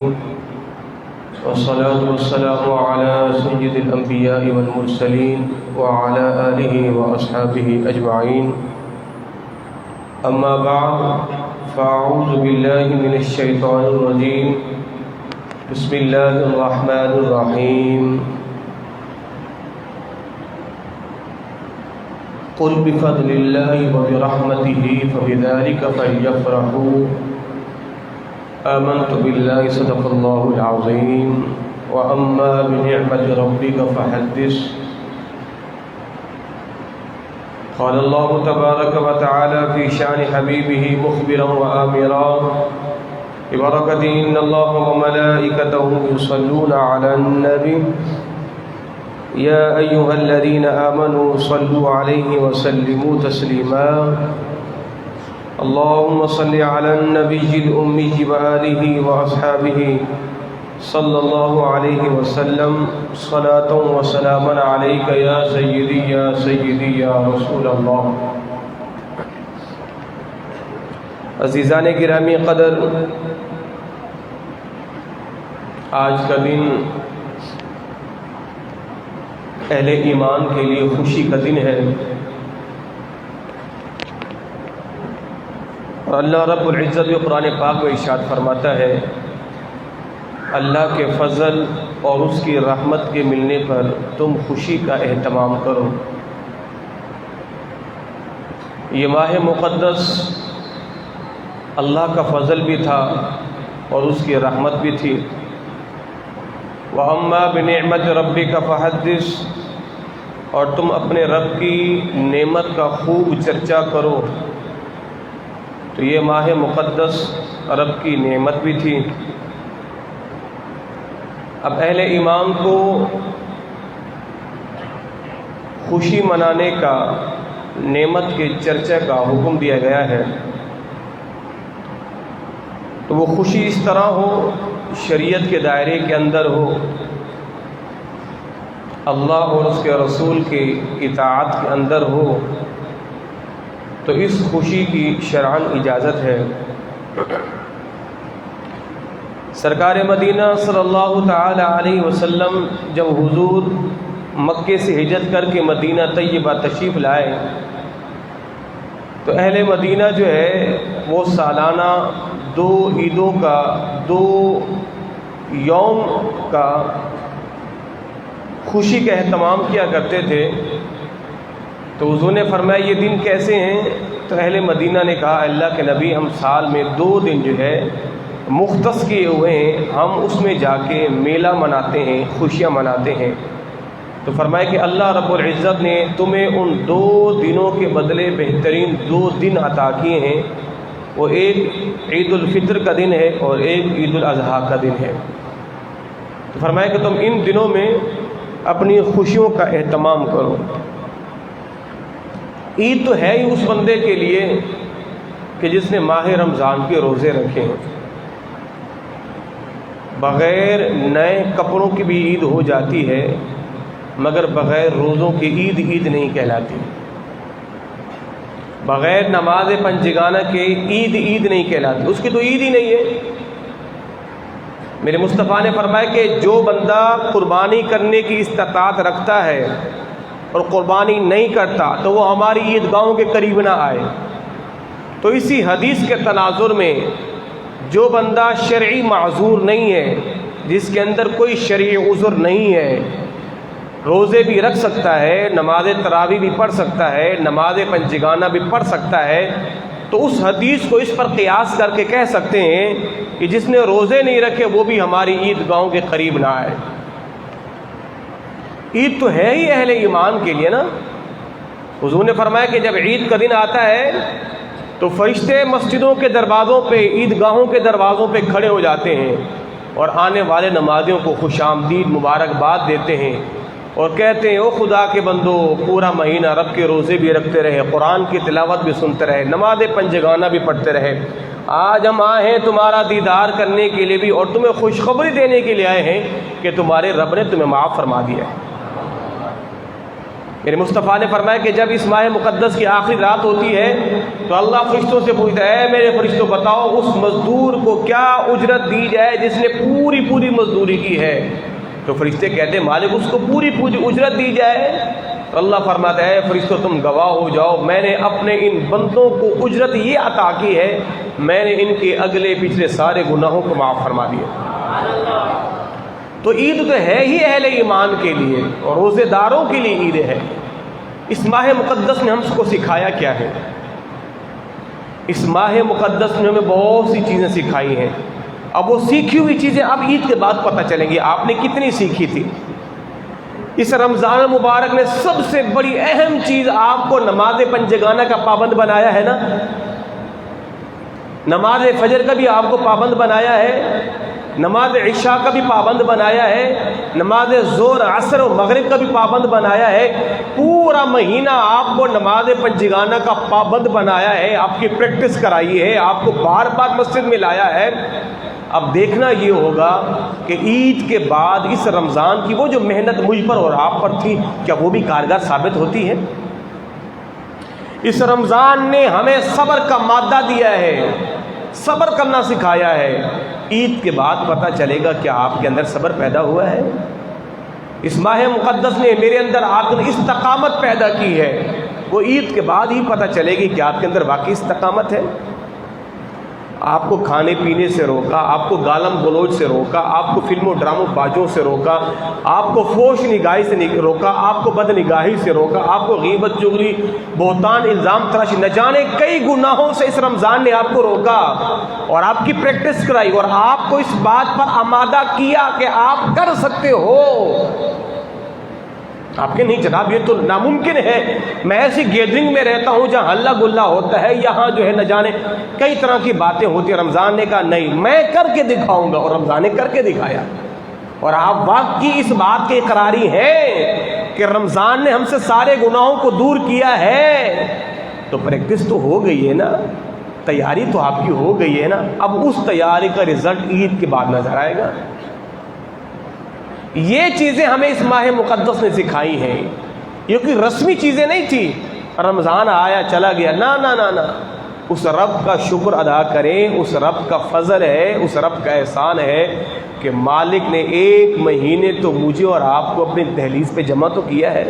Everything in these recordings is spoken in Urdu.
والصلاة والسلام على سيد الأنبياء والمرسلين وعلى آله وأصحابه أجمعين. أما بعد فأعوذ بالله من الشيطان الرجيم. بسم الله الرحمن الرحيم. قل بفضل الله وبرحمته فبذلك فليفرحوا آمنت بالله صدق الله العظيم. وأما بنعمة ربك فحدث. قال الله تبارك وتعالى في شأن حبيبه مخبرا وآمرا ببركة إن الله وملائكته يصلون على النبي يا أيها الذين آمنوا صلوا عليه وسلموا تسليما. اللهم صل على النبي الأمي وآله وأصحابه صلى الله عليه وسلم صلاة وسلاما عليك يا سيدي يا سيدي يا رسول اللہ. عزیزان گرامی قدر، آج کا دن اہل ایمان کے لیے خوشی کا دن ہے، اور اللہ رب العزت و قرآن پاک میں ارشاد فرماتا ہے اللہ کے فضل اور اس کی رحمت کے ملنے پر تم خوشی کا اہتمام کرو. یہ ماہ مقدس اللہ کا فضل بھی تھا اور اس کی رحمت بھی تھی. وَأَمَّا بِنِعْمَةِ رَبِّكَ فَحَدِّثْ، اور تم اپنے رب کی نعمت کا خوب چرچا کرو. تو یہ ماہ مقدس رب کی نعمت بھی تھی. اب اہل ایمان کو خوشی منانے کا، نعمت کے چرچا کا حکم دیا گیا ہے. تو وہ خوشی اس طرح ہو، شریعت کے دائرے کے اندر ہو، اللہ اور اس کے رسول کی اطاعت کے اندر ہو، تو اس خوشی کی شرعاً اجازت ہے. سرکار مدینہ صلی اللہ تعالی علیہ وسلم جب حضور مکے سے ہجرت کر کے مدینہ طیبہ تشریف لائے تو اہل مدینہ جو ہے وہ سالانہ 2 عیدوں کا، 2 یوم کا خوشی کا اہتمام کیا کرتے تھے. تو حضور نے فرمایا یہ دن کیسے ہیں؟ تو اہل مدینہ نے کہا اللہ کے نبی ہم سال میں 2 دن جو ہے مختص کیے ہوئے ہیں، ہم اس میں جا کے میلہ مناتے ہیں، خوشیاں مناتے ہیں. تو فرمایا کہ اللہ رب العزت نے تمہیں ان 2 دنوں کے بدلے بہترین 2 دن عطا کیے ہیں. وہ ایک عید الفطر کا دن ہے اور ایک عید الاضحیٰ کا دن ہے. تو فرمایا کہ تم ان دنوں میں اپنی خوشیوں کا اہتمام کرو. عید تو ہے ہی اس بندے کے لیے کہ جس نے ماہ رمضان کے روزے رکھے ہیں. بغیر نئے کپڑوں کی بھی عید ہو جاتی ہے، مگر بغیر روزوں کی عید نہیں کہلاتی. بغیر نماز پنجگانہ کے عید نہیں کہلاتی، اس کی تو عید ہی نہیں ہے. میرے مصطفیٰ نے فرمایا کہ جو بندہ قربانی کرنے کی استطاعت رکھتا ہے اور قربانی نہیں کرتا تو وہ ہماری عیدگاہوں کے قریب نہ آئے. تو اسی حدیث کے تناظر میں جو بندہ شرعی معذور نہیں ہے، جس کے اندر کوئی شرعی عذر نہیں ہے، روزے بھی رکھ سکتا ہے، نماز تراویح بھی پڑھ سکتا ہے، نماز پنجگانہ بھی پڑھ سکتا ہے، تو اس حدیث کو اس پر قیاس کر کے کہہ سکتے ہیں کہ جس نے روزے نہیں رکھے وہ بھی ہماری عیدگاہوں کے قریب نہ آئے. عید تو ہے ہی اہل ایمان کے لیے نا. حضور نے فرمایا کہ جب عید کا دن آتا ہے تو فرشتے مسجدوں کے دروازوں پہ، عیدگاہوں کے دروازوں پہ کھڑے ہو جاتے ہیں اور آنے والے نمازیوں کو خوش آمدید مبارکباد دیتے ہیں اور کہتے ہیں او خدا کے بندو پورا مہینہ رب کے روزے بھی رکھتے رہے، قرآن کی تلاوت بھی سنتے رہے، نماز پنجگانہ بھی پڑھتے رہے. آج ہم آئے ہیں تمہارا دیدار کرنے کے لیے بھی اور تمہیں خوشخبری دینے کے لیے آئے ہیں کہ تمہارے رب نے تمہیں معاف فرما دیا ہے. میرے مصطفیٰ نے فرمایا کہ جب اس ماہ مقدس کی آخری رات ہوتی ہے تو اللہ فرشتوں سے پوچھتا ہے، میرے فرشتوں بتاؤ اس مزدور کو کیا اجرت دی جائے جس نے پوری مزدوری کی ہے؟ تو فرشتے کہتے ہیں مالک اس کو پوری اجرت دی جائے۔ تو اللہ فرماتا ہے فرشتوں تم گواہ ہو جاؤ، میں نے اپنے ان بندوں کو اجرت یہ عطا کی ہے، میں نے ان کے اگلے پچھلے سارے گناہوں کو معاف فرما دیا۔ تو عید تو ہے ہی اہل ایمان کے لیے اور روزے داروں کے لیے عید ہے۔ اس ماہ مقدس نے ہم کو سکھایا کیا ہے؟ اس ماہ مقدس نے ہمیں بہت سی چیزیں سکھائی ہیں۔ اب وہ سیکھی ہوئی چیزیں اب عید کے بعد پتہ چلیں گی آپ نے کتنی سیکھی تھی۔ اس رمضان مبارک نے سب سے بڑی اہم چیز آپ کو نماز پنجگانہ کا پابند بنایا ہے نا، نماز فجر کا بھی آپ کو پابند بنایا ہے، نماز عشاء کا بھی پابند بنایا ہے، نماز ظہر عصر و مغرب کا بھی پابند بنایا ہے۔ پورا مہینہ آپ کو نماز پنجگانہ کا پابند بنایا ہے، آپ کی پریکٹس کرائی ہے، آپ کو بار بار مسجد میں لایا ہے۔ اب دیکھنا یہ ہوگا کہ عید کے بعد اس رمضان کی وہ جو محنت مجھ پر اور آپ پر تھی کیا وہ بھی کارگر ثابت ہوتی ہے؟ اس رمضان نے ہمیں صبر کا مادہ دیا ہے، صبر کرنا سکھایا ہے۔ عید کے بعد پتہ چلے گا کہ آپ کے اندر صبر پیدا ہوا ہے۔ اس ماہ مقدس نے میرے اندر آپ کی استقامت پیدا کی ہے، وہ عید کے بعد ہی پتہ چلے گی کہ آپ کے اندر واقعی استقامت ہے۔ آپ کو کھانے پینے سے روکا، آپ کو گالم گلوچ سے روکا، آپ کو فلم و ڈراموں بازوں سے روکا، آپ کو فوش نگاہی سے روکا، آپ کو بد نگاہی سے روکا، آپ کو غیبت چغلی بہتان الزام تراشی نہ جانے کئی گناہوں سے اس رمضان نے آپ کو روکا اور آپ کی پریکٹس کرائی اور آپ کو اس بات پر آمادہ کیا کہ آپ کر سکتے ہو۔ آپ کے نہیں جناب یہ تو ناممکن ہے، میں ایسی گیدرنگ میں رہتا ہوں جہاں ہلہ گلہ ہوتا ہے، یہاں جو ہے نہ جانے کئی طرح کی باتیں ہوتی ہیں۔ رمضان نے کہا نہیں میں کر کے دکھاؤں گا اور رمضان نے کر کے دکھایا۔ اور آپ واقعی اس بات کے اقراری ہیں کہ رمضان نے ہم سے سارے گناہوں کو دور کیا ہے، تو پریکٹس تو ہو گئی ہے نا، تیاری تو آپ کی ہو گئی ہے نا۔ اب اس تیاری کا رزلٹ عید کے بعد نظر آئے گا۔ یہ چیزیں ہمیں اس ماہ مقدس نے سکھائی ہیں، یہ کوئی رسمی چیزیں نہیں تھی رمضان آیا چلا گیا، نا نا نا نا۔ اس رب کا شکر ادا کریں، اس رب کا فضل ہے، اس رب کا احسان ہے کہ مالک نے 1 مہینے تو مجھے اور آپ کو اپنی دہلیز پہ جمع تو کیا ہے۔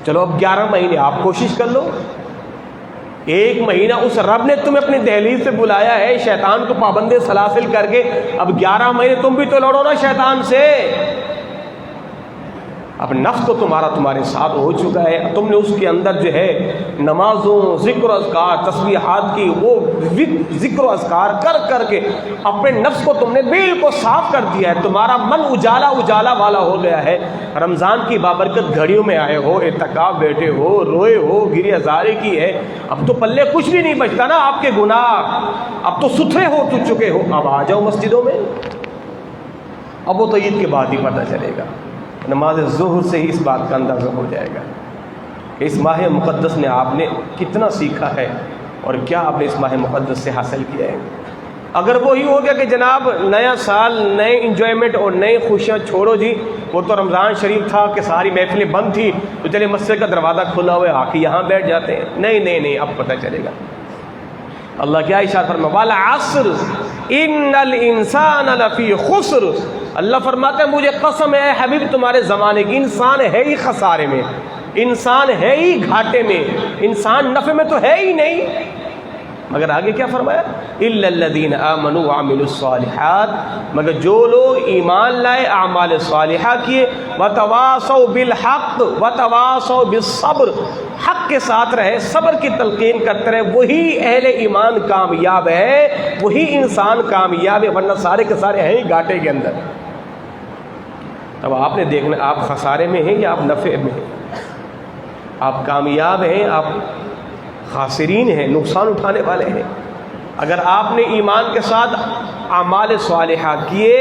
چلو اب 11 مہینے آپ کوشش کر لو، 1 مہینہ اس رب نے تمہیں اپنی دہلیز سے بلایا ہے شیطان کو پابند سلاسل کر کے، اب 11 مہینے تم بھی تو لڑو نا شیطان سے۔ اب نفس تو تمہارے ساتھ ہو چکا ہے، تم نے اس کے اندر جو ہے نمازوں ذکر و اذکار تسبیحات کی وہ ذکر و اذکار کر کے اپنے نفس کو تم نے بالکل صاف کر دیا ہے، تمہارا من اجالا والا ہو گیا ہے۔ رمضان کی بابرکت گھڑیوں میں آئے ہو، اعتکاف بیٹھے ہو، روئے ہو، گریہ ازاری کی ہے، اب تو پلے کچھ بھی نہیں بچتا نا آپ کے گناہ، اب تو ستھرے ہو چکے ہو، اب آ جاؤ مسجدوں میں۔ اب وہ تو عید کے بعد ہی پتہ چلے گا، نماز ظہر سے ہی اس بات کا اندازہ ہو جائے گا کہ اس ماہ مقدس نے آپ نے کتنا سیکھا ہے اور کیا آپ نے اس ماہ مقدس سے حاصل کیا ہے۔ اگر وہی ہو گیا کہ جناب نیا سال نئے انجوائمنٹ اور نئی خوشیاں چھوڑو جی، وہ تو رمضان شریف تھا کہ ساری محفلیں بند تھی تو چلے مسجد کا دروازہ کھلا ہوا ہے آ کے یہاں بیٹھ جاتے ہیں، نہیں، اب پتہ چلے گا۔ اللہ کیا ارشاد فرمایا، والعصر ان الانسان لفی خسر، اللہ فرماتا ہے مجھے قسم ہے حبیب تمہارے زمانے کی، انسان ہے ہی خسارے میں، انسان ہے ہی گھاٹے میں، انسان نفع میں تو ہے ہی نہیں۔ مگر آگے کیا فرمایا، الا الذین آمنوا وعملوا الصالحات، مگر جو لوگ ایمان لائے اعمال صالحہ کیے، وتواصوا بالحق وتواصوا بالصبر، حق کے ساتھ رہے، صبر کی تلقین کرتے رہے، وہی اہل ایمان کامیاب ہے، وہی انسان کامیاب ہے، ورنہ سارے کے سارے ہیں ہی گھاٹے کے اندر۔ اب آپ نے دیکھنا آپ خسارے میں ہیں یا آپ نفع میں ہیں، آپ کامیاب ہیں آپ خاسرین ہیں، نقصان اٹھانے والے ہیں۔ اگر آپ نے ایمان کے ساتھ اعمال صالحہ کیے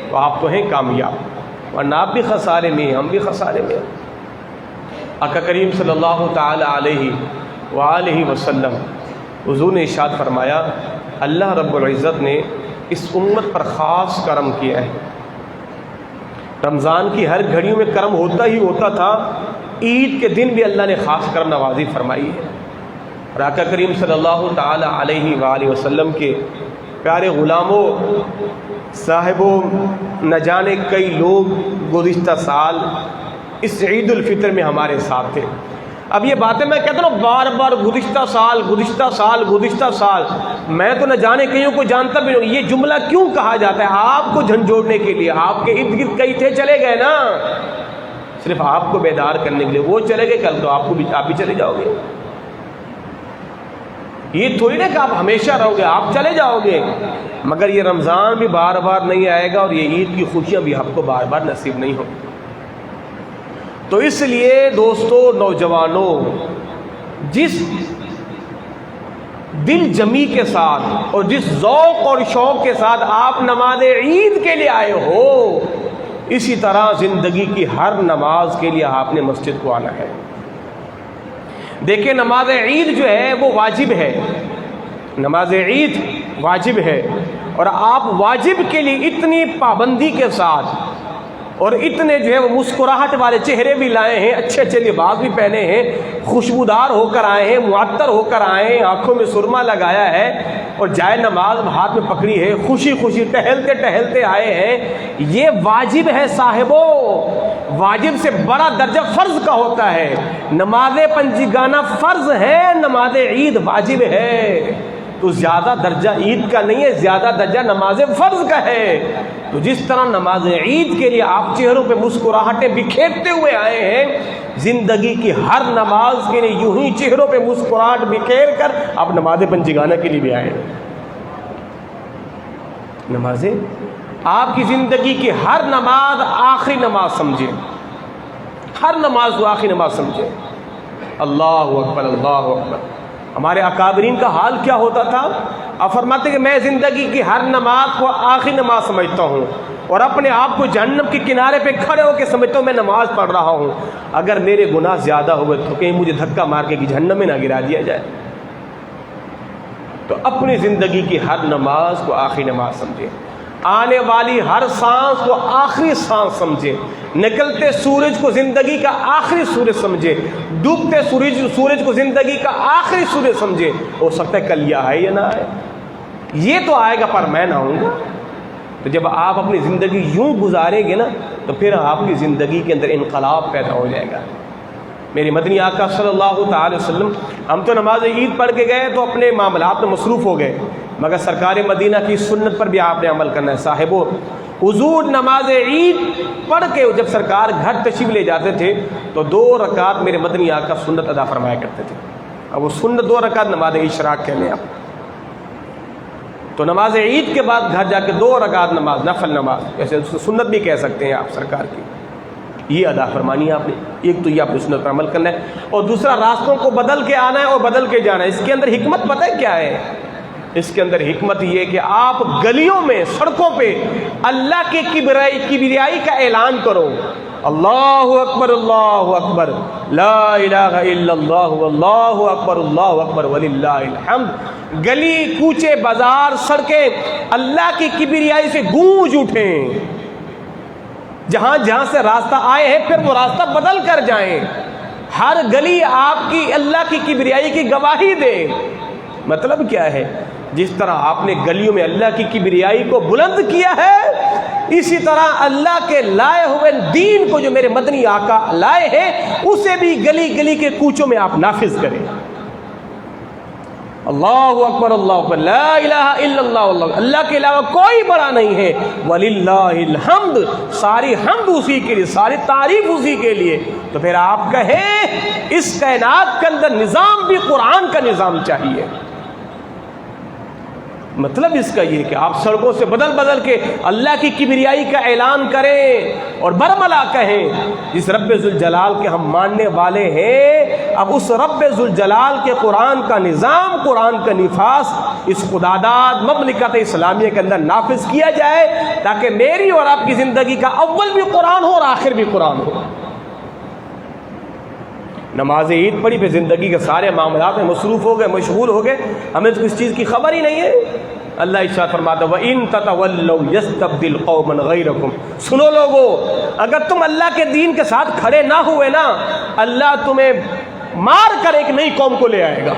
تو آپ تو ہیں کامیاب، ورنہ آپ بھی خسارے میں ہیں، ہم بھی خسارے میں ہیں۔ آقا کریم صلی اللہ تعالی علیہ وآلہ وسلم حضور نے ارشاد فرمایا، اللہ رب العزت نے اس امت پر خاص کرم کیا ہے۔ رمضان کی ہر گھڑیوں میں کرم ہوتا ہی ہوتا تھا، عید کے دن بھی اللہ نے خاص کرم نوازی فرمائی ہے۔ اور آقا کریم صلی اللہ تعالی علیہ وآلہ وسلم کے پیارے غلاموں، صاحبوں، نہ جانے کئی لوگ گزشتہ سال اس عید الفطر میں ہمارے ساتھ تھے۔ اب یہ باتیں میں کہتا ہوں بار بار، گزشتہ سال گزشتہ سال گزشتہ سال، میں تو نہ جانے کئیوں کو جانتا بھی نہیں، یہ جملہ کیوں کہا جاتا ہے؟ آپ کو جھنجھوڑنے کے لیے، آپ کے ارد گرد کئی تھے چلے گئے نا، صرف آپ کو بیدار کرنے کے لیے۔ وہ چلے گئے، کل تو آپ بھی چلے جاؤ گے۔ یہ تھوڑی نا کہ آپ ہمیشہ رہو گے، آپ چلے جاؤ گے، مگر یہ رمضان بھی بار بار نہیں آئے گا، اور یہ عید کی خوشیاں بھی آپ کو بار بار نصیب نہیں ہوں۔ تو اس لیے دوستو، نوجوانوں، جس دل جمی کے ساتھ اور جس ذوق اور شوق کے ساتھ آپ نماز عید کے لیے آئے ہو، اسی طرح زندگی کی ہر نماز کے لیے آپ نے مسجد کو آنا ہے۔ دیکھیں، نماز عید جو ہے وہ واجب ہے، نماز عید واجب ہے، اور آپ واجب کے لیے اتنی پابندی کے ساتھ اور اتنے جو ہے وہ مسکراہٹ والے چہرے بھی لائے ہیں، اچھے اچھے لباس بھی پہنے ہیں، خوشبودار ہو کر آئے ہیں، معطر ہو کر آئے ہیں، آنکھوں میں سرما لگایا ہے، اور جائے نماز ہاتھ میں پکڑی ہے، خوشی خوشی ٹہلتے ٹہلتے آئے ہیں۔ یہ واجب ہے صاحبو، واجب سے بڑا درجہ فرض کا ہوتا ہے۔ نماز پنجگانہ فرض ہے، نماز عید واجب ہے، تو زیادہ درجہ عید کا نہیں ہے، زیادہ درجہ نماز فرض کا ہے۔ تو جس طرح نماز عید کے لیے آپ چہروں پہ مسکراہٹیں بکھیرتے ہوئے آئے ہیں، زندگی کی ہر نماز کے لیے یوں ہی چہروں پہ مسکراہٹ بکھیر کر آپ نماز پنجگانہ کے لیے بھی آئے ہیں۔ نمازیں آپ کی زندگی کی ہر نماز آخری نماز سمجھیں، ہر نماز کو آخری نماز سمجھیں۔ اللہ اکبر، اللہ اکبر۔ ہمارے اکابرین کا حال کیا ہوتا تھا؟ آپ فرماتے کہ میں زندگی کی ہر نماز کو آخری نماز سمجھتا ہوں، اور اپنے آپ کو جہنم کے کنارے پہ کھڑے ہو کے سمجھتا ہوں میں نماز پڑھ رہا ہوں، اگر میرے گناہ زیادہ ہوئے تو کہیں مجھے دھکا مار کے جہنم میں نہ گرا دیا جائے۔ تو اپنی زندگی کی ہر نماز کو آخری نماز سمجھیں، آنے والی ہر سانس کو آخری سانس سمجھیں، نکلتے سورج کو زندگی کا آخری سورج سمجھیں، ڈوبتے سورج کو زندگی کا آخری سورج سمجھیں۔ ہو سکتا ہے کل یہ آئے یا نہ آئے، یہ تو آئے گا پر میں نہ ہوں گا۔ تو جب آپ اپنی زندگی یوں گزاریں گے نا، تو پھر آپ کی زندگی کے اندر انقلاب پیدا ہو جائے گا۔ میرے مدنی آقا صلی اللہ تعالی وسلم، ہم تو نماز عید پڑھ کے گئے تو اپنے معاملات میں مصروف ہو گئے، مگر سرکار مدینہ کی سنت پر بھی آپ نے عمل کرنا ہے۔ صاحبو، حضور نماز عید پڑھ کے جب سرکار گھر تشریف لے جاتے تھے تو 2 رکعت میرے مدنی آقا سنت ادا فرمایا کرتے تھے۔ اب وہ سنت 2 رکعت نماز اشراق کہہ لیں آپ، تو نماز عید کے بعد گھر جا کے 2 رکعت نماز، نفل نماز، ایسے سنت بھی کہہ سکتے ہیں آپ، سرکار کی یہ ادا فرمانی ہے آپ نے۔ ایک تو یہ آپ نے سنت پر عمل کرنا ہے، اور دوسرا راستوں کو بدل کے آنا ہے اور بدل کے جانا ہے۔ اس کے اندر حکمت پتہ ہے کیا ہے؟ اس کے اندر حکمت یہ کہ آپ گلیوں میں، سڑکوں پہ اللہ کی کبریائی کا اعلان کرو، اللہ اکبر، اللہ اکبر، لا الہ الا اللہ، واللہ اکبر، اللہ اکبر، وللہ الحمد۔ گلی کوچے بازار سڑکیں اللہ کی کبریائی سے گونج اٹھیں، جہاں جہاں سے راستہ آئے ہیں پھر وہ راستہ بدل کر جائیں، ہر گلی آپ کی اللہ کی کبریائی کی گواہی دے۔ مطلب کیا ہے؟ جس طرح آپ نے گلیوں میں اللہ کی کبریائی کو بلند کیا ہے، اسی طرح اللہ کے لائے ہوئے دین کو جو میرے مدنی آقا لائے ہیں، اسے بھی گلی گلی کے کوچوں میں آپ نافذ کریں۔ اللہ اکبر، اللہ اکبر، لا الہ الا اللہ، اللہ کے علاوہ کوئی بڑا نہیں ہے، وللہ الحمد، ساری حمد اسی کے لیے، ساری تعریف اسی کے لیے۔ تو پھر آپ کہیں اس کائنات کے اندر نظام بھی قرآن کا نظام چاہیے۔ مطلب اس کا یہ کہ آپ سڑکوں سے بدل بدل کے اللہ کی کبریائی کا اعلان کریں اور برملا کہیں، جس رب ذوالجلال کے ہم ماننے والے ہیں، اب اس رب ذوالجلال کے قرآن کا نظام، قرآن کا نفاذ اس خداداد مملکت اسلامیہ کے اندر نافذ کیا جائے، تاکہ میری اور آپ کی زندگی کا اول بھی قرآن ہو اور آخر بھی قرآن ہو۔ نماز عید پڑھی، پھر زندگی کے سارے معاملات میں مصروف ہو گئے، مشغول ہو گئے، ہمیں تو کس چیز کی خبر ہی نہیں ہے۔ اللہ ارشاد فرماتا ہے وَإِن تَتَوَلَّوْا يَسْتَبْدِلْ قَوْمًا غَيْرَكُمْ، سنو لوگو، اگر تم اللہ کے دین کے ساتھ کھڑے نہ ہوئے نا، اللہ تمہیں مار کر ایک نئی قوم کو لے آئے گا۔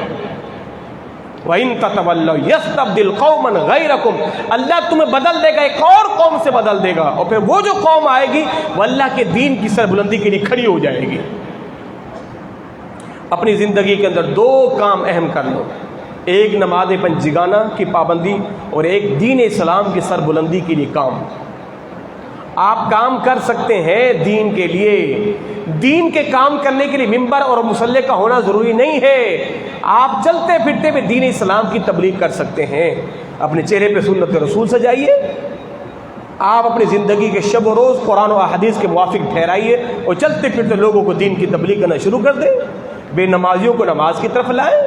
وَإِن تَتَوَلَّوْا يَسْتَبْدِلْ قَوْمًا غَيْرَكُمْ، اللہ تمہیں بدل دے گا، ایک اور قوم سے بدل دے گا، اور پھر وہ جو قوم آئے گی وہ اللہ کے دین کی سربلندی کے لیے کھڑی ہو جائے گی۔ اپنی زندگی کے اندر دو کام اہم کر لو، ایک نماز پنجگانہ کی پابندی اور ایک دین اسلام کی سربلندی کے لیے کام۔ آپ کام کر سکتے ہیں دین کے لیے، دین کے کام کرنے کے لیے ممبر اور مصلی کا ہونا ضروری نہیں ہے، آپ چلتے پھرتے بھی دین اسلام کی تبلیغ کر سکتے ہیں۔ اپنے چہرے پہ سنت رسول سجائیے، آپ اپنی زندگی کے شب و روز قرآن و احادیث کے موافق ٹھہرائیے اور چلتے پھرتے لوگوں کو دین کی تبلیغ کرنا شروع کر دیں۔ بے نمازیوں کو نماز کی طرف لائیں،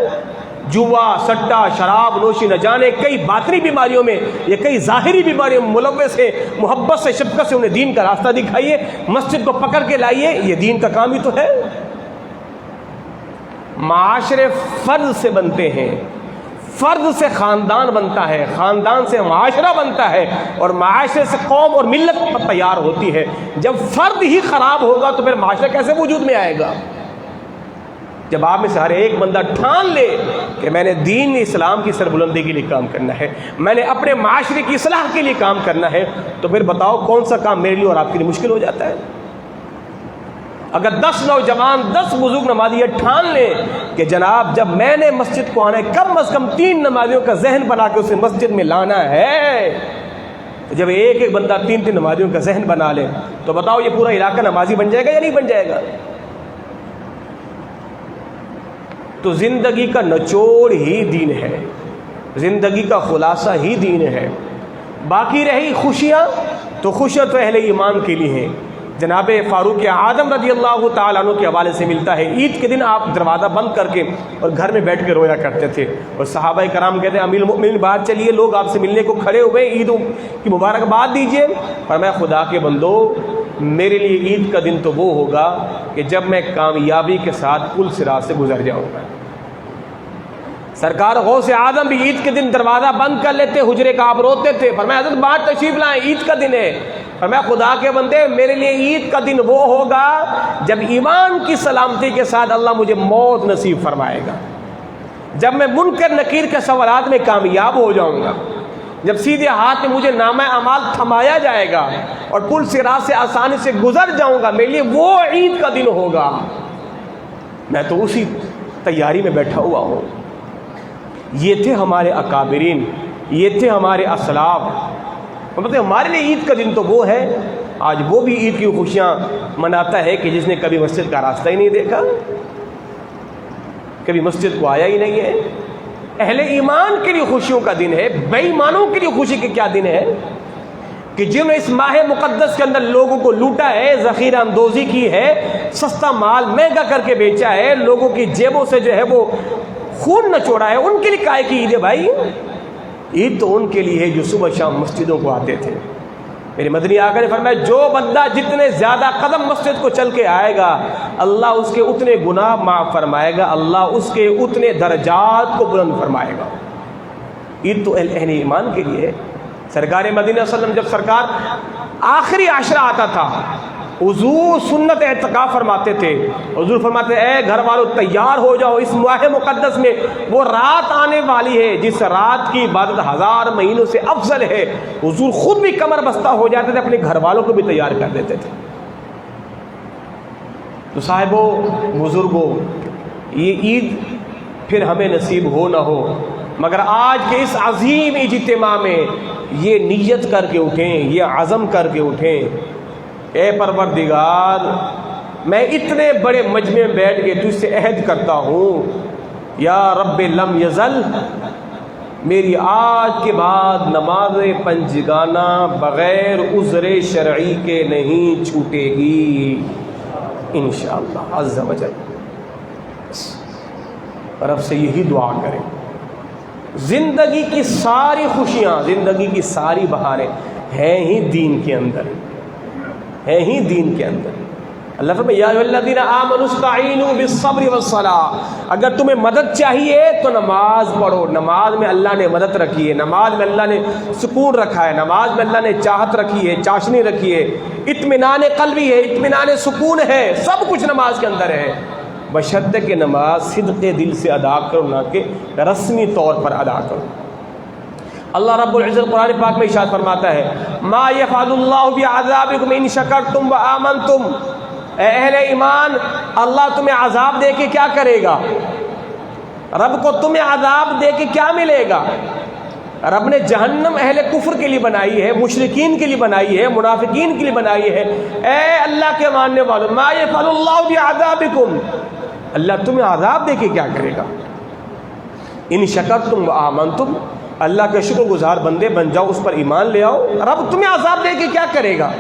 جوا، سٹا، شراب نوشی، نہ جانے کئی باطنی بیماریوں میں یا کئی ظاہری بیماریوں میں ملوث ہے، محبت سے شفقت سے انہیں دین کا راستہ دکھائیے، مسجد کو پکڑ کے لائیے، یہ دین کا کام ہی تو ہے۔ معاشرے فرد سے بنتے ہیں، فرد سے خاندان بنتا ہے، خاندان سے معاشرہ بنتا ہے، اور معاشرے سے قوم اور ملت تیار ہوتی ہے۔ جب فرد ہی خراب ہوگا تو پھر معاشرہ کیسے وجود میں آئے گا؟ جب آپ میں سے ہر ایک بندہ ٹھان لے کہ میں نے دین اسلام کی سربلندی کے لیے کام کرنا ہے، میں نے اپنے معاشرے کی اصلاح کے لیے کام کرنا ہے، تو پھر بتاؤ کون سا کام میرے لیے اور آپ کے لیے مشکل ہو جاتا ہے؟ اگر 10 نوجوان 10 بزرگ نمازی یہ ٹھان لیں کہ جناب جب میں نے مسجد کو آنا ہے کم از کم 3 نمازیوں کا ذہن بنا کے اسے مسجد میں لانا ہے، تو جب ایک ایک بندہ 3 نمازیوں کا ذہن بنا لے تو بتاؤ یہ پورا علاقہ نمازی بن جائے گا یا نہیں بن جائے گا؟ تو زندگی کا نچوڑ ہی دین ہے، زندگی کا خلاصہ ہی دین ہے۔ باقی رہی خوشیاں، تو خوشیاں تو اہل ایمان کے لیے ہیں۔ جناب فاروق اعظم رضی اللہ تعالیٰ عنہ کے حوالے سے ملتا ہے، عید کے دن آپ دروازہ بند کر کے اور گھر میں بیٹھ کے رویا کرتے تھے، اور صحابہ کرام کہتے ہیں امیر المؤمنین باہر چلیے، لوگ آپ سے ملنے کو کھڑے ہوئے، عید کی مبارکباد دیجیے۔ فرمایا خدا کے بندو، میرے لیے عید کا دن تو وہ ہوگا کہ جب میں کامیابی کے ساتھ پل صراط سے گزر جاؤں گا۔ سرکار غوث اعظم بھی عید کے دن دروازہ بند کر لیتے، حجرے کا آپ روتے تھے، فرمایا حضرت باہر تشریف لائیں، عید کا دن ہے۔ فرمایا خدا کے بندے، میرے لیے عید کا دن وہ ہوگا جب ایمان کی سلامتی کے ساتھ اللہ مجھے موت نصیب فرمائے گا، جب میں منکر نکیر کے سوالات میں کامیاب ہو جاؤں گا، جب سیدھے ہاتھ میں مجھے نامہ اعمال تھمایا جائے گا اور پل صراط سے آسانی سے گزر جاؤں گا، میرے لیے وہ عید کا دن ہوگا۔ میں تو اسی تیاری میں بیٹھا ہوا ہوں۔ یہ تھے ہمارے اکابرین، یہ تھے ہمارے اسلاف۔ مطلب ہمارے لیے عید کا دن تو وہ ہے، آج وہ بھی عید کی خوشیاں مناتا ہے کہ جس نے کبھی مسجد کا راستہ ہی نہیں دیکھا، کبھی مسجد کو آیا ہی نہیں ہے۔ اہل ایمان کے لیے خوشیوں کا دن ہے، بے ایمانوں کے لیے خوشی کے کیا دن ہے کہ جنہوں نے اس ماہ مقدس کے اندر لوگوں کو لوٹا ہے، ذخیرہ اندوزی کی ہے، سستا مال مہنگا کر کے بیچا ہے، لوگوں کی جیبوں سے جو ہے وہ خون نہ چھوڑا ہے، ان کے لیے کائے کی عید ہے بھائی؟ عید تو ان کے لیے ہے جو صبح شام مسجدوں کو آتے تھے۔ میرے مدنی آقا نے فرمایا جو بندہ جتنے زیادہ قدم مسجد کو چل کے آئے گا، اللہ اس کے اتنے گناہ معاف فرمائے گا، اللہ اس کے اتنے درجات کو بلند فرمائے گا۔ عید تو اہل ایمان کے لیے ہے۔ سرکار مدینہ صلی اللہ علیہ وسلم جب سرکار آخری عشرہ آتا تھا، حضور سنت اعتکاف فرماتے تھے، حضور فرماتے اے گھر والوں تیار ہو جاؤ، اس ماہ مقدس میں وہ رات آنے والی ہے جس رات کی عبادت 1000 مہینوں سے افضل ہے۔ حضور خود بھی کمر بستہ ہو جاتے تھے، اپنے گھر والوں کو بھی تیار کر دیتے تھے۔ تو صاحبوں، بزرگوں، یہ عید پھر ہمیں نصیب ہو نہ ہو، مگر آج کے اس عظیم اجتماع میں یہ نیت کر کے اٹھیں، یہ عزم کر کے اٹھیں، اے پروردگار میں اتنے بڑے مجمع میں بیٹھ کے تجھ سے عہد کرتا ہوں، یا رب لم یزل، میری آج کے بعد نماز پنجگانہ بغیر عذر شرعی کے نہیں چھوٹے گی انشاءاللہ عز و جل۔ رب سے یہی دعا کریں۔ زندگی کی ساری خوشیاں، زندگی کی ساری بہاریں ہیں ہی دین کے اندر، ہیں ہی دین کے اندر۔ اللہ فرمایا یا ایھاالذین آمنوا استعینوا بالصبر والصلاۃ، اگر تمہیں مدد چاہیے تو نماز پڑھو۔ نماز میں اللہ نے مدد رکھی ہے، نماز میں اللہ نے سکون رکھا ہے، نماز میں اللہ نے چاہت رکھی ہے، چاشنی رکھی ہے، اطمینان قلبی ہے، اطمینان سکون ہے، سب کچھ نماز کے اندر ہے، بشرطے کہ نماز صدق دل سے ادا کرو، نہ کہ رسمی طور پر ادا کرو۔ اللہ رب العزت قرآن پاک میں ارشاد فرماتا ہے ما یفعل اللہ بعذابکم ان شکرتم وآمنتم، اے اہل ایمان، اللہ تمہیں عذاب دے کے کیا کرے گا؟ رب کو تمہیں عذاب دے کے کیا ملے گا؟ رب نے جہنم اہل کفر کے لیے بنائی ہے، مشرکین کے لیے بنائی ہے، منافقین کے لیے بنائی ہے۔ اے اللہ کے ماننے والوں، ما یفعل اللہ بعذابکم، اللہ تمہیں عذاب دے کے کیا کرے گا؟ ان شکرتم وآمنتم، اللہ کے شکر گزار بندے بن جاؤ، اس پر ایمان لے آؤ، رب تمہیں عذاب دے کے کیا کرے گا؟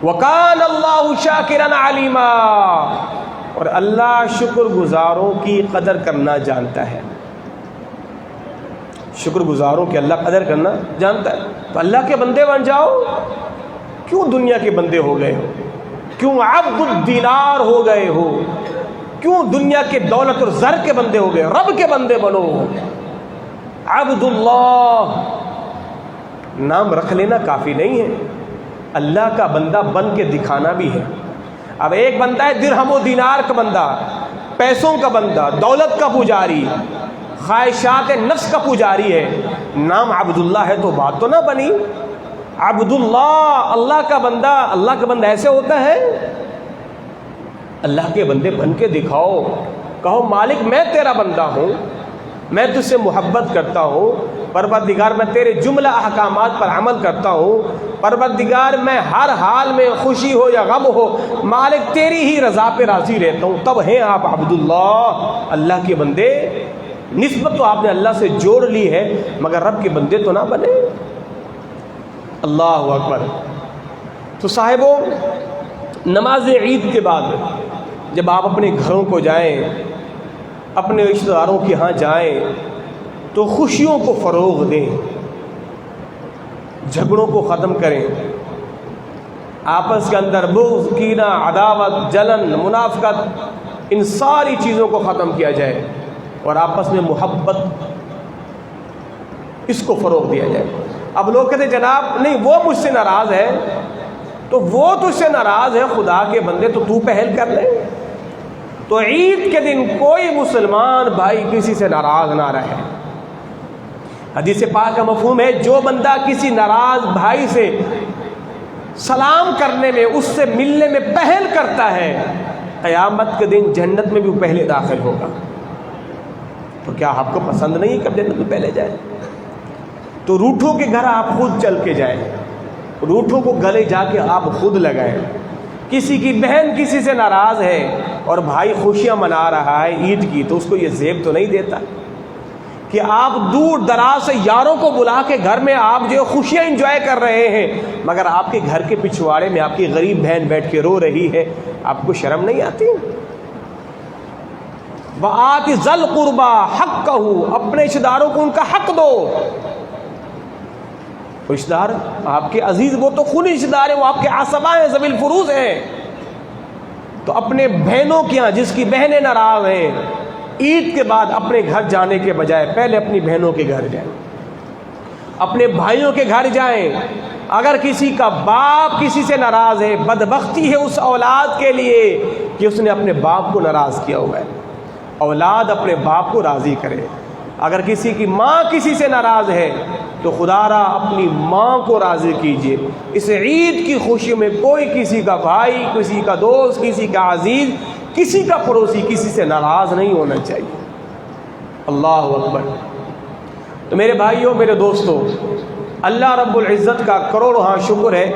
وَكَانَ اللَّهُ شَاكِرًا عَلِيمًا، اور اللہ شکر گزاروں کی قدر کرنا جانتا ہے، شکر گزاروں کی اللہ قدر کرنا جانتا ہے۔ تو اللہ کے بندے بن جاؤ، کیوں دنیا کے بندے ہو گئے ہو؟ کیوں عبد الدینار ہو گئے ہو؟ کیوں دنیا کے دولت اور زر کے بندے ہو گئے؟ رب کے بندے بنو۔ عبد اللہ نام رکھ لینا کافی نہیں ہے، اللہ کا بندہ بن کے دکھانا بھی ہے۔ اب ایک بندہ ہے درہم و دینار کا بندہ، پیسوں کا بندہ، دولت کا پجاری، خواہشات نفس کا پجاری ہے، نام عبداللہ ہے تو بات تو نہ بنی۔ عبداللہ اللہ کا بندہ، اللہ کا بندہ ایسے ہوتا ہے؟ اللہ کے بندے بن کے دکھاؤ، کہو مالک میں تیرا بندہ ہوں، میں تجھ سے محبت کرتا ہوں، پروردگار میں تیرے جملہ احکامات پر عمل کرتا ہوں، پروردگار میں ہر حال میں خوشی ہو یا غم ہو مالک تیری ہی رضا پہ راضی رہتا ہوں، تب ہیں آپ عبداللہ، اللہ کے بندے۔ نسبت تو آپ نے اللہ سے جوڑ لی ہے، مگر رب کے بندے تو نہ بنے۔ اللہ اکبر۔ تو صاحبوں، نماز عید کے بعد جب آپ اپنے گھروں کو جائیں، اپنے رشتہ داروں کے ہاں جائیں، تو خوشیوں کو فروغ دیں، جھگڑوں کو ختم کریں، آپس کے اندر بغض، کینہ، عداوت، جلن، منافقت، ان ساری چیزوں کو ختم کیا جائے اور آپس میں محبت، اس کو فروغ دیا جائے۔ اب لوگ کہتے ہیں جناب نہیں وہ مجھ سے ناراض ہے، تو وہ تجھ سے ناراض ہے، خدا کے بندے تو پہل کر لے۔ تو عید کے دن کوئی مسلمان بھائی کسی سے ناراض نہ رہے۔ حدیث پاک کا مفہوم ہے جو بندہ کسی ناراض بھائی سے سلام کرنے میں، اس سے ملنے میں پہل کرتا ہے، قیامت کے دن جنت میں بھی وہ پہلے داخل ہوگا۔ تو کیا آپ کو پسند نہیں کہ جنت میں پہلے جائے؟ تو روٹھوں کے گھر آپ خود چل کے جائیں، روٹھوں کو گلے جا کے آپ خود لگائیں۔ کسی کی بہن کسی سے ناراض ہے اور بھائی خوشیاں منا رہا ہے عید کی، تو اس کو یہ زیب تو نہیں دیتا کہ آپ دور دراز سے یاروں کو بلا کے گھر میں آپ جو خوشیاں انجوائے کر رہے ہیں، مگر آپ کے گھر کے پچھواڑے میں آپ کی غریب بہن بیٹھ کے رو رہی ہے، آپ کو شرم نہیں آتی؟ وَآتِ ذَا الْقُرْبَىٰ حَقَّهُ، اپنے رشتہ داروں کو ان کا حق دو۔ رشتہ دار آپ کے عزیز، وہ تو خونی رشتہ دار ہیں، وہ آپ کے عصبہ ہیں، ذوی الفروض ہیں۔ تو اپنے بہنوں کے یہاں، جس کی بہنیں ناراض ہیں، عید کے بعد اپنے گھر جانے کے بجائے پہلے اپنی بہنوں کے گھر جائیں، اپنے بھائیوں کے گھر جائیں۔ اگر کسی کا باپ کسی سے ناراض ہے، بدبختی ہے اس اولاد کے لیے کہ اس نے اپنے باپ کو ناراض کیا ہوا ہے۔ اولاد اپنے باپ کو راضی کرے۔ اگر کسی کی ماں کسی سے ناراض ہے تو خدا را اپنی ماں کو راضی کیجیے۔ اس عید کی خوشی میں کوئی کسی کا بھائی، کسی کا دوست، کسی کا عزیز، کسی کا پڑوسی کسی سے ناراض نہیں ہونا چاہیے۔ اللہ اکبر۔ تو میرے بھائیوں، میرے دوستوں، اللہ رب العزت کا کروڑوں شکر ہے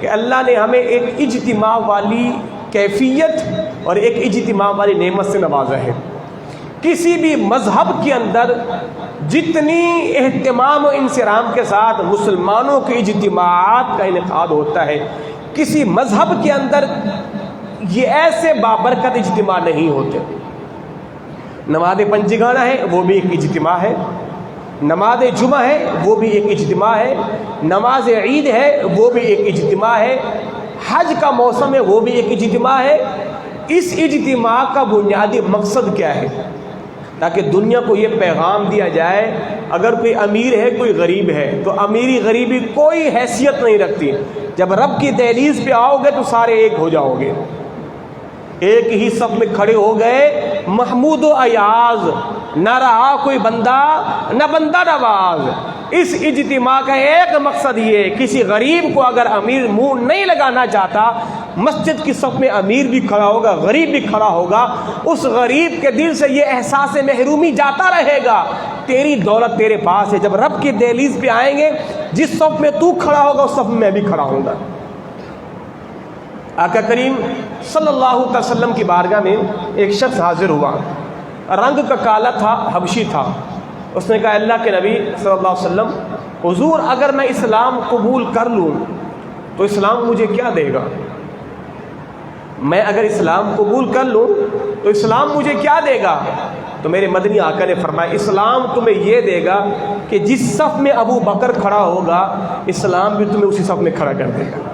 کہ اللہ نے ہمیں ایک اجتماع والی کیفیت اور ایک اجتماع والی نعمت سے نوازا ہے۔ کسی بھی مذہب کے اندر جتنی اہتمام و انصرام کے ساتھ مسلمانوں کے اجتماعات کا انعقاد ہوتا ہے، کسی مذہب کے اندر یہ ایسے بابرکت اجتماع نہیں ہوتے۔ نماز پنجگانہ ہے، وہ بھی ایک اجتماع ہے، نماز جمعہ ہے، وہ بھی ایک اجتماع ہے، نماز عید ہے، وہ بھی ایک اجتماع ہے، حج کا موسم ہے وہ بھی ایک اجتماع ہے. اس اجتماع کا بنیادی مقصد کیا ہے؟ تاکہ دنیا کو یہ پیغام دیا جائے اگر کوئی امیر ہے کوئی غریب ہے تو امیری غریبی کوئی حیثیت نہیں رکھتی. جب رب کی دہلیز پہ آؤ گے تو سارے ایک ہو جاؤ گے, ایک ہی صف میں کھڑے ہو گئے. محمود و ایاز, نہ رہا کوئی بندہ نہ بندہ نواز. اس اجتماع کا ایک مقصد یہ, کسی غریب کو اگر امیر منہ نہیں لگانا چاہتا, مسجد کی صف میں امیر بھی کھڑا ہوگا غریب بھی کھڑا ہوگا, اس غریب کے دل سے یہ احساس محرومی جاتا رہے گا. تیری دولت تیرے پاس ہے. جب رب کی دہلیز پہ آئیں گے, جس صف میں تو کھڑا ہوگا اس صف میں بھی کھڑا ہوں گا. آقا کریم صلی اللہ علیہ وسلم کی بارگاہ میں ایک شخص حاضر ہوا, رنگ کا کالا تھا, حبشی تھا. اس نے کہا اللہ کے نبی صلی اللہ علیہ وسلم, حضور اگر میں اسلام قبول کر لوں تو اسلام مجھے کیا دے گا؟ میں اگر اسلام قبول کر لوں تو اسلام مجھے کیا دے گا؟ تو میرے مدنی آقا نے فرمایا اسلام تمہیں یہ دے گا کہ جس صف میں ابو بکر کھڑا ہوگا اسلام بھی تمہیں اسی صف میں کھڑا کر دے گا.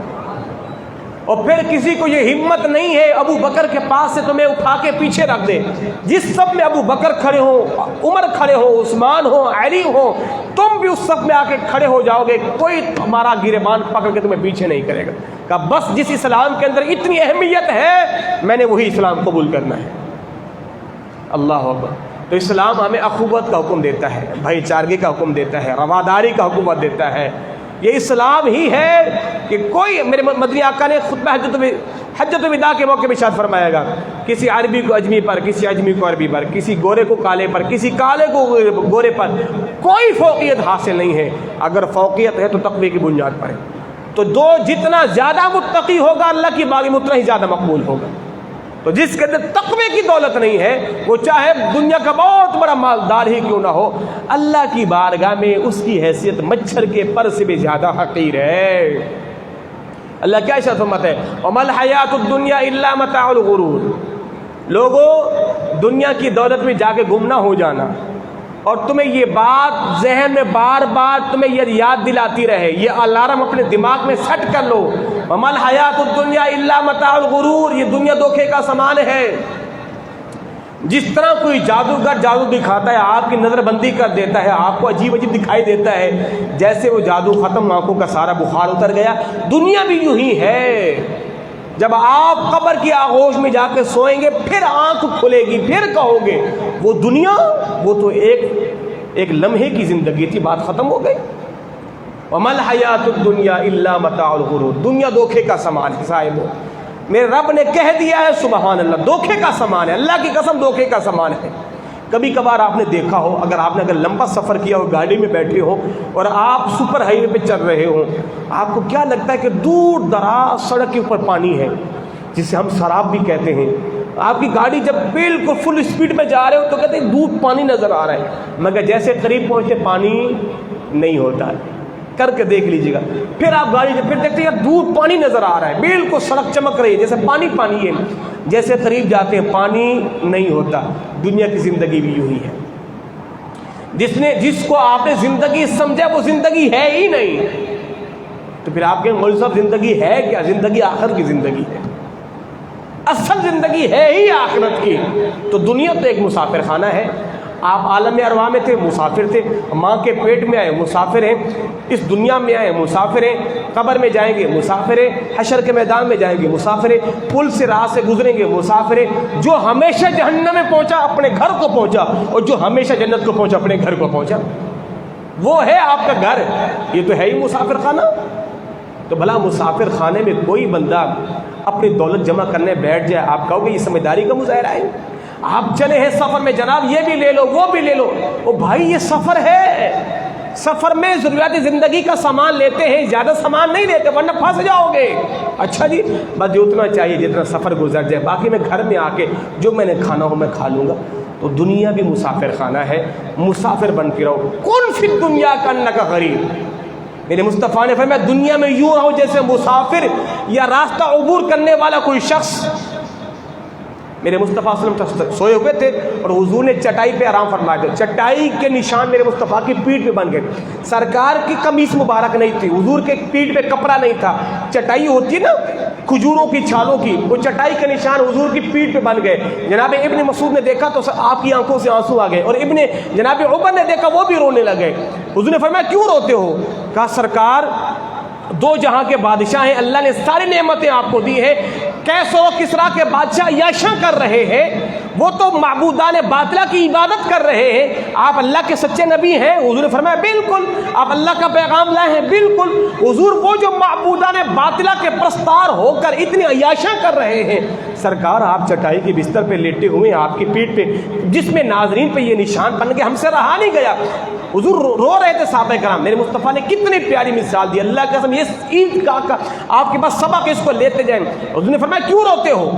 اور پھر کسی کو یہ ہمت نہیں ہے ابو بکر کے پاس سے تمہیں اٹھا کے پیچھے رکھ دے. جس صف میں ابو بکر کھڑے ہوں, عمر کھڑے ہوں, عثمان ہوں, علی ہوں, تم بھی اس صف میں آ کے کھڑے ہو جاؤ گے, کوئی تمہارا گریبان پکڑ کے تمہیں پیچھے نہیں کرے گا. کہا بس جس اسلام کے اندر اتنی اہمیت ہے میں نے وہی اسلام قبول کرنا ہے. اللہ اکبر. تو اسلام ہمیں اخوت کا حکم دیتا ہے, بھائی چارگی کا حکم دیتا ہے, رواداری کا حکم دیتا ہے. یہ اسلام ہی ہے کہ کوئی, میرے مدنی آقا نے خطبہ حجت الوداع کے موقع پہ ارشاد فرمایا گا, کسی عربی کو اجمی پر, کسی اجمی کو عربی پر, کسی گورے کو کالے پر, کسی کالے کو گورے پر, کوئی فوقیت حاصل نہیں ہے. اگر فوقیت ہے تو تقوی کی بنیاد پر ہے. تو جتنا زیادہ متقی ہوگا اللہ کی بارگاہ میں اتنا ہی زیادہ مقبول ہوگا. تو جس کے اندر تقوی کی دولت نہیں ہے وہ چاہے دنیا کا بہت بڑا مالدار ہی کیوں نہ ہو, اللہ کی بارگاہ میں اس کی حیثیت مچھر کے پر سے بھی زیادہ حقیر ہے. اللہ کیا ارشاد فرماتا ہے, وَمَا الْحَيَاةُ الدُّنْيَا إِلَّا مَتَاعُ الْغُرُورِ. لوگوں دنیا کی دولت میں جا کے گم نہ ہو جانا, اور تمہیں یہ بات ذہن میں بار بار تمہیں یہ یاد دلاتی رہے, یہ الارم اپنے دماغ میں سیٹ کر لو, وَمَا الْحَيَاةُ الدُّنْيَا إِلَّا مَتَاعُ الْغُرُورِ. یہ دنیا دھوکے کا سامان ہے. جس طرح کوئی جادوگر جادو دکھاتا ہے, آپ کی نظر بندی کر دیتا ہے, آپ کو عجیب عجیب دکھائی دیتا ہے, جیسے وہ جادو ختم, آنکھوں کا سارا بخار اتر گیا. دنیا بھی یوں ہی ہے. جب آپ قبر کی آغوش میں جا کے سوئیں گے پھر آنکھ کھلے گی, پھر کہو گے وہ دنیا وہ تو ایک لمحے کی زندگی تھی, بات ختم ہو گئی. وَمَا الْحَيَاةُ الدُّنْيَا إِلَّا مَتَاعُ الْغُرُورِ. دنیا دھوکے کا سامان ہے صاحب. میرے رب نے کہہ دیا ہے, سبحان اللہ, دھوکے کا سامان ہے. اللہ کی قسم دھوکے کا سامان ہے. کبھی کبھار آپ نے دیکھا ہو, اگر لمبا سفر کیا ہو, گاڑی میں بیٹھے ہو اور آپ سپر ہائی وے پہ چل رہے ہو, آپ کو کیا لگتا ہے کہ دور دراز سڑک کے اوپر پانی ہے جسے ہم سراب بھی کہتے ہیں. آپ کی گاڑی جب بالکل فل اسپیڈ میں جا رہے ہو تو کہتے ہیں دور پانی نظر آ رہا ہے, مگر جیسے قریب پہنچتے پانی نہیں ہوتا ہے. کر کے دیکھ لیجیے گا. پھر آپ گاڑی پھر دیکھتے ہیں دور پانی نظر آ رہا ہے, بالکل سڑک چمک رہی ہے جیسے پانی پانی ہے. جیسے قریب جاتے ہیں پانی نہیں ہوتا. دنیا کی زندگی بھی یوں ہی ہے. جس کو آپ نے زندگی سمجھا وہ زندگی ہے ہی نہیں. تو پھر آپ کے مولوی صاحب زندگی ہے کیا؟ زندگی آخرت کی زندگی ہے. اصل زندگی ہے ہی آخرت کی. تو دنیا تو ایک مسافر خانہ ہے. آپ عالم ارواح میں تھے, مسافر تھے, ماں کے پیٹ میں آئے مسافر ہیں, اس دنیا میں آئے مسافر ہیں, قبر میں جائیں گے مسافر ہیں, حشر کے میدان میں جائیں گے مسافر ہیں, پل سے راہ سے گزریں گے مسافر ہیں. جو ہمیشہ جہنم میں پہنچا اپنے گھر کو پہنچا, اور جو ہمیشہ جنت کو پہنچا اپنے گھر کو پہنچا. وہ ہے آپ کا گھر, یہ تو ہے ہی مسافر خانہ. تو بھلا مسافر خانے میں کوئی بندہ اپنی دولت جمع کرنے بیٹھ جائے, آپ کہو گے یہ سمجھداری کا مظاہرہ ہے؟ آپ چلے ہیں سفر میں, جناب یہ بھی لے لو وہ بھی لے لو. او بھائی یہ سفر ہے, سفر میں ضروریات زندگی کا سامان لیتے ہیں, زیادہ سامان نہیں لیتے ورنہ پھنس جاؤ گے. اچھا جی بس جو اتنا چاہیے جتنا سفر گزر جائے, باقی میں گھر میں آ کے جو میں نے کھانا ہو میں کھا لوں گا. تو دنیا بھی مسافر خانہ ہے, مسافر بن کے رہو. کن فی الدنیا کانک غریب. میرے مصطفیٰ نے فرمایا دنیا میں یوں رہو جیسے مسافر یا راستہ عبور کرنے والا کوئی شخص. میرے مصطفیٰ صلی اللہ علیہ وسلم سوئے ہوئے تھے اور حضور نے چٹائی پہ آرام فرمایا تھا. چٹائی کے نشان میرے مصطفیٰ کی پیٹھ پہ بن گئے. سرکار کی قمیص مبارک نہیں تھی, حضور کے پیٹھ پہ کپڑا نہیں تھا. چٹائی ہوتی ہے نا کھجوروں کی چھالوں کی وہ چٹائی کے نشان حضور کی پیٹھ پہ بن گئے. جناب ابن مسعود نے دیکھا تو آپ کی آنکھوں سے آنسو آ گئے, اور جناب عمر نے دیکھا وہ بھی رونے لگے. حضور نے فرمایا کیوں روتے ہو؟ کہا سرکار دو جہاں کے بادشاہ ہیں, اللہ نے ساری نعمتیں آپ کو دی ہیں, کیسر و کسریٰ کے بادشاہ عیاشیاں کر رہے ہیں, وہ تو معبودان باطلہ کی عبادت کر رہے ہیں, آپ اللہ کے سچے نبی ہیں؟ حضور نے فرمایا بالکل. آپ اللہ کا پیغام لائے ہیں؟ بالکل. حضور وہ جو معبودان باطلہ کے پرستار ہو کر اتنی عیاشیاں کر رہے ہیں, سرکار آپ چٹائی کے بستر پہ لیٹے ہوئے, آپ کی پیٹھ پہ جس میں ناظرین پہ یہ نشان بن گئے, ہم سے رہا نہیں گیا. حضور رو رہے تھے. صحابہ کرام, میرے مصطفیٰ نے کتنی پیاری مثال دی, اللہ کی قسم یہ عید کا آپ کے پاس سبق, اس کو لیتے جائیں. حضور نے فرمایا کیوں روتے ہو؟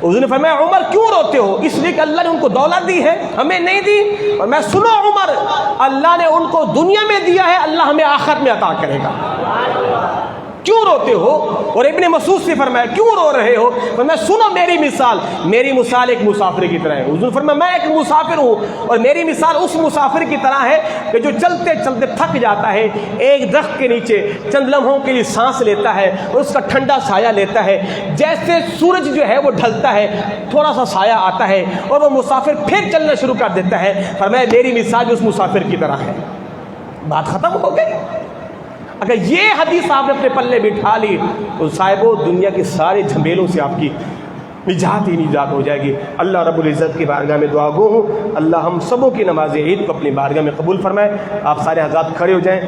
حضور نے فرمایا عمر کیوں روتے ہو؟ اس لیے کہ اللہ نے ان کو دولت دی ہے, ہمیں نہیں دی. اور میں سنو عمر, اللہ نے ان کو دنیا میں دیا ہے, اللہ ہمیں آخرت میں عطا کرے گا. کیوں روتے ہو؟ اور ابن مسعود سے فرمایا کیوں رو رہے ہو؟ فرمایا سنو میری مثال ایک مسافر کی طرح ہے. حضور نے فرمایا میں ایک مسافر ہوں, اور میری مثال اس مسافر کی طرح ہے کہ جو چلتے چلتے تھک جاتا ہے, ایک درخت کے نیچے چند لمحوں کے لیے سانس لیتا ہے اور اس کا ٹھنڈا سایہ لیتا ہے. جیسے سورج جو ہے وہ ڈھلتا ہے, تھوڑا سا سایہ آتا ہے اور وہ مسافر پھر چلنا شروع کر دیتا ہے. فرمایا میری مثال اس مسافر کی طرح ہے. بات ختم ہو گئی. اگر یہ حدیث آپ نے اپنے پلے بٹھا لی تو صاحبو دنیا کی سارے جھمیلوں سے آپ کی نجات ہی نجات ہو جائے گی. اللہ رب العزت کی بارگاہ میں دعا گو ہوں, اللہ ہم سبوں کی نماز عید کو اپنی بارگاہ میں قبول فرمائے. آپ سارے حضرات کھڑے ہو جائیں.